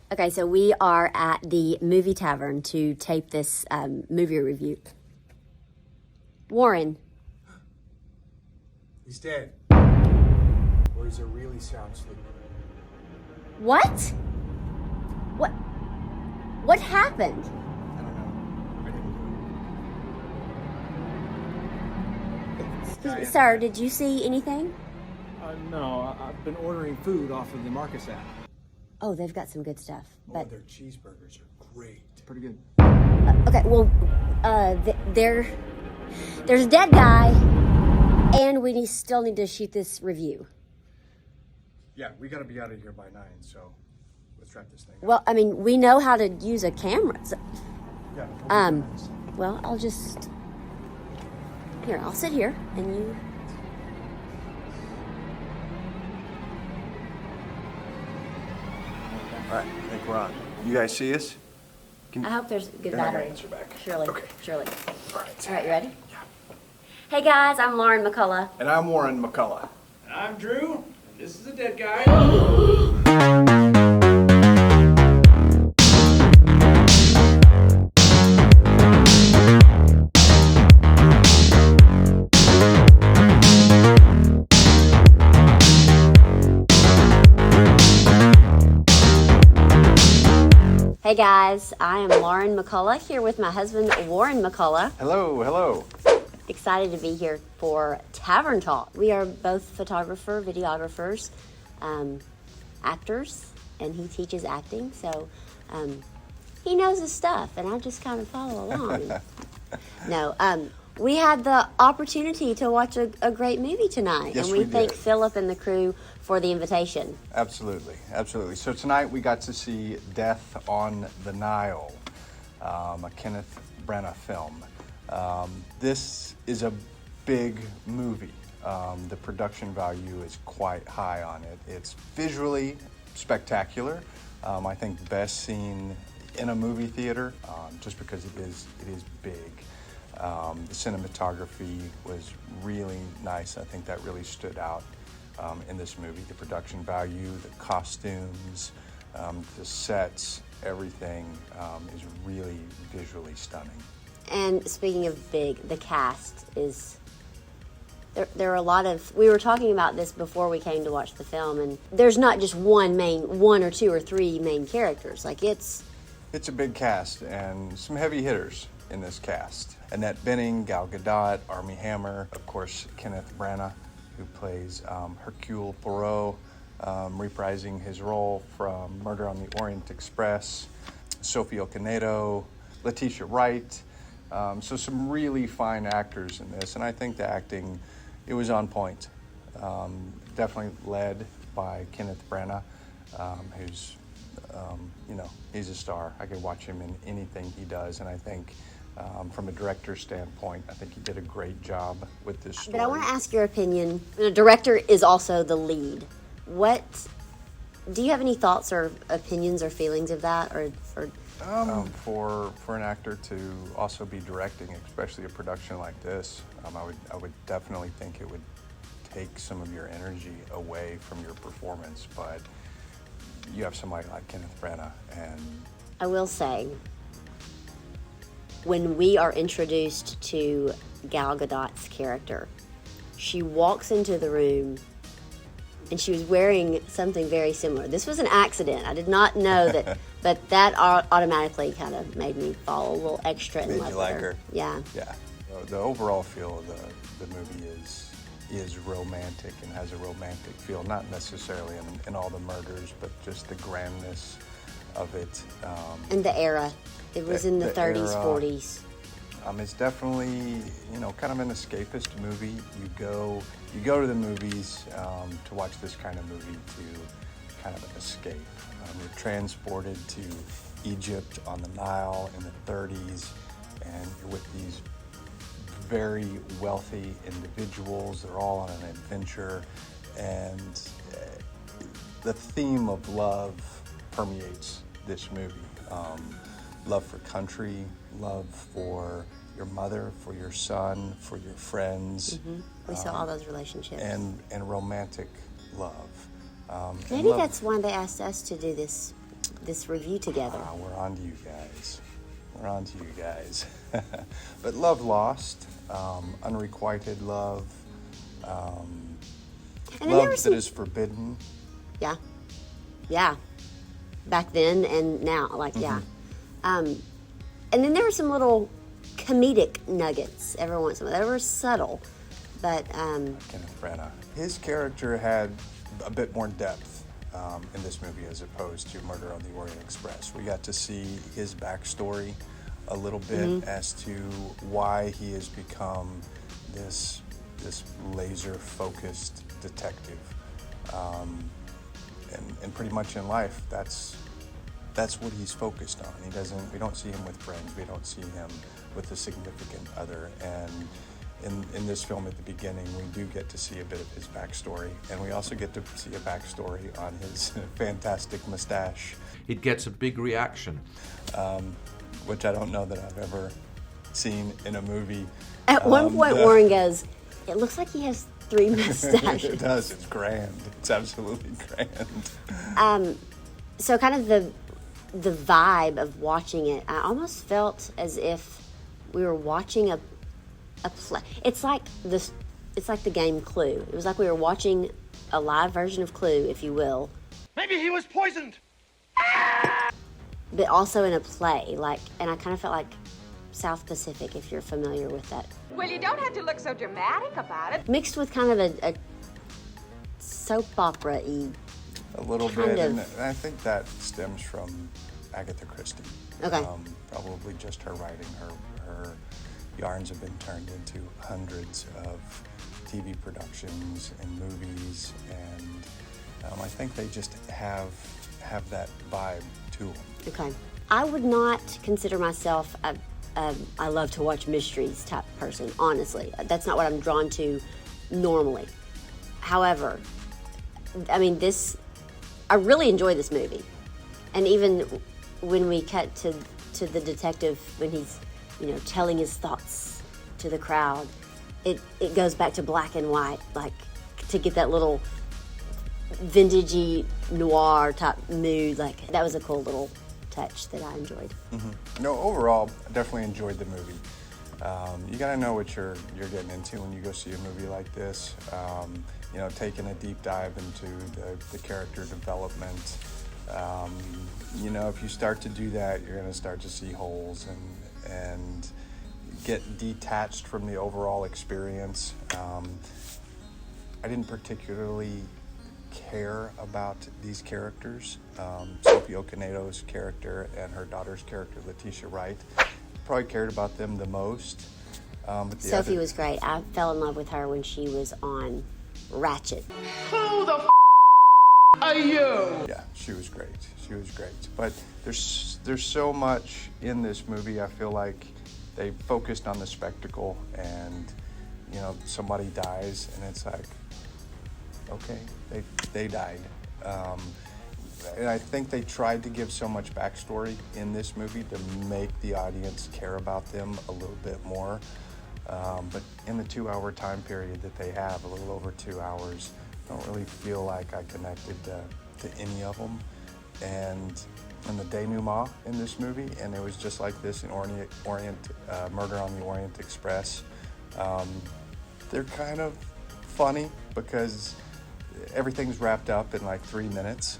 Okay, so we are at the Movie Tavern to tape this movie review. Warren. He's dead. Or he's a really sound sleeper. What? What happened? I don't know. I didn't do it. Excuse me, sir, did you see anything? No, I've been ordering food off of the Marcus app. Oh, they've got some good stuff. But their cheeseburgers are great. Pretty good. okay, well, there's a dead guy, and we still need to shoot this review. Yeah, we gotta be out of here by 9, so let's wrap this thing up. Well, I mean, we know how to use a camera. So, Yeah. well, I'll sit here, and you... All right, I think we're on. You guys see us? I hope there's good They're not battery. gonna answer back. Surely, Okay. surely. All right. All right, you ready? Yeah. Hey guys, I'm Lauren McCullough. And I'm Warren McCullough. And I'm Drew. This is the dead guy. Hey guys, I am Lauren McCullough here with my husband Warren McCullough. Hello, hello. Excited to be here for Tavern Talk. We are both videographers, actors, and he teaches acting, so he knows his stuff, and I just kind of follow along. We had the opportunity to watch a great movie tonight, Yes, and we we thank did. Philip and the crew for the invitation. Absolutely, absolutely. So tonight we got to see Death on the Nile, a Kenneth Branagh film. This is a big movie. The production value is quite high on it. It's visually spectacular. I think best seen in a movie theater, just because it is big. The cinematography was really nice. I think that really stood out in this movie. The production value, the costumes, the sets, everything is really visually stunning. And speaking of big, the cast is... There are a lot of... We were talking about this before we came to watch the film, and there's not just one or two or three main characters. Like, it's a big cast and some heavy hitters in this cast. Annette Bening, Gal Gadot, Armie Hammer, of course, Kenneth Branagh, who plays Hercule Poirot, reprising his role from Murder on the Orient Express, Sophie Okonedo, Letitia Wright. So some really fine actors in this, and I think the acting, it was on point. Definitely led by Kenneth Branagh, who's, he's a star. I could watch him in anything he does, and I think from a director's standpoint, I think he did a great job with this story. But I want to ask your opinion. The director is also the lead. Do you have any thoughts or opinions or feelings of that? For an actor to also be directing, especially a production like this, I would definitely think it would take some of your energy away from your performance. But you have somebody like Kenneth Branagh, and I will say, when we are introduced to Gal Gadot's character, she walks into the room and she was wearing something very similar. This was an accident. I did not know that, but that automatically kind of made me fall a little extra in made love you with like her. Yeah. Yeah. The overall feel of the movie is romantic and has a romantic feel, not necessarily in all the murders, but just the grandness of it. And the era. It was in the 30s, era, 40s. It's definitely, kind of an escapist movie. You go to the movies to watch this kind of movie to kind of escape. You're transported to Egypt on the Nile in the 30s, and you're with these very wealthy individuals. They're all on an adventure, and the theme of love permeates this movie. Love for country, love for your mother, for your son, for your friends. Mm-hmm. We saw all those relationships. And romantic love. Maybe that's why they asked us to do this this review together. We're on to you guys. But love lost, unrequited love, And love that is forbidden. Yeah. Back then and now, yeah. And then there were some little comedic nuggets every once in a while. They were subtle, but Kenneth Branagh. His character had a bit more depth in this movie as opposed to Murder on the Orient Express. We got to see his backstory a little bit as to why he has become this laser-focused detective. And pretty much in life, that's what he's focused on. We don't see him with friends. We don't see him with a significant other. And in this film at the beginning, we do get to see a bit of his backstory. And we also get to see a backstory on his fantastic mustache. It gets a big reaction. Which I don't know that I've ever seen in a movie. At one point, Warren goes, "It looks like he has 3 mustaches." It does. It's grand. It's absolutely grand. So kind of the vibe of watching it, I almost felt as if we were watching a play. It's like the game Clue. It was like we were watching a live version of Clue, if you will. Maybe he was poisoned. But also in a play, and I kind of felt like South Pacific, if you're familiar with that. Well, you don't have to look so dramatic about it. Mixed with kind of a soap opera-y. A little bit, and I think that stems from Agatha Christie. Okay. Probably just her writing. Her yarns have been turned into hundreds of TV productions and movies, and I think they just have that vibe to them. Okay. I would not consider myself I love to watch mysteries type person, honestly. That's not what I'm drawn to normally. However, I mean, I really enjoy this movie. And even when we cut to the detective, when he's, telling his thoughts to the crowd, it goes back to black and white, to get that little vintagey noir type mood. That was a cool little touch that I enjoyed. Mm-hmm. No, overall, I definitely enjoyed the movie. You got to know what you're getting into when you go see a movie like this. Taking a deep dive into the character development. If you start to do that, you're going to start to see holes and get detached from the overall experience. I didn't particularly care about these characters. Sophie Okonedo's character and her daughter's character, Letitia Wright, probably cared about them the most. But Sophie was great. I fell in love with her when she was on Ratchet. Who the are you? Yeah, she was great. But there's so much in this movie. I feel like they focused on the spectacle, and somebody dies, and it's like, okay, they died. And I think they tried to give so much backstory in this movie to make the audience care about them a little bit more. But in the 2-hour time period that they have, a little over 2 hours, I don't really feel like I connected to any of them. And the denouement in this movie, and it was just like this in Murder on the Orient Express. They're kind of funny because everything's wrapped up in 3 minutes.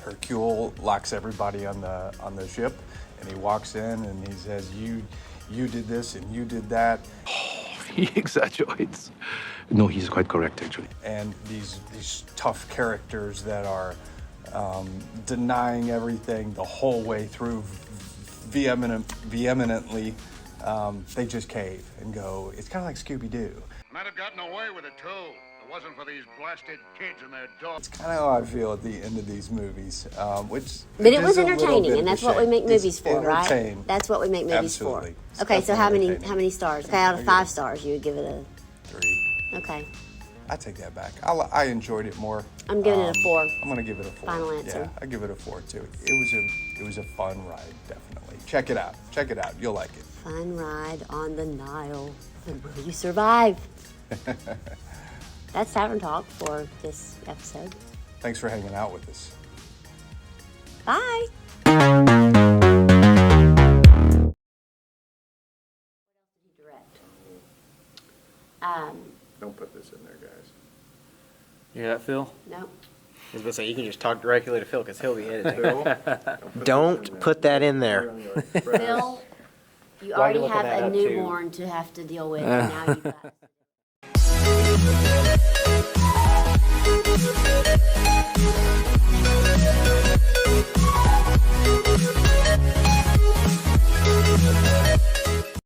Hercule locks everybody on the ship, and he walks in and he says, "You did this and you did that." He exaggerates. No, he's quite correct, actually. And these tough characters that are denying everything the whole way through, vehemently, they just cave and go. It's kind of like Scooby-Doo. Might have gotten away with it too. It wasn't for these blasted kids and their dogs. It's kind of how I feel at the end of these movies, But it was entertaining, and that's what we make movies for, right? That's what we make movies Absolutely. for. Okay, so how many stars? Okay, out of 5 stars, you would give it a 3. Okay. I take that back. I enjoyed it more. I'm giving it a 4. I'm gonna give it a 4. Final answer. Yeah, I give it a 4 too. It was a fun ride, definitely. Check it out. You'll like it. Fun ride on the Nile. And will you survive? That's Tavern Talk for this episode. Thanks for hanging out with us. Bye. Don't put this in there, guys. You hear that, Phil? No. I was gonna say, you can just talk directly to Phil because he'll be editing. Phil, Don't put that in there. Phil, you Why are you already looking have that a up, too? newborn to have to deal with, and now you've got.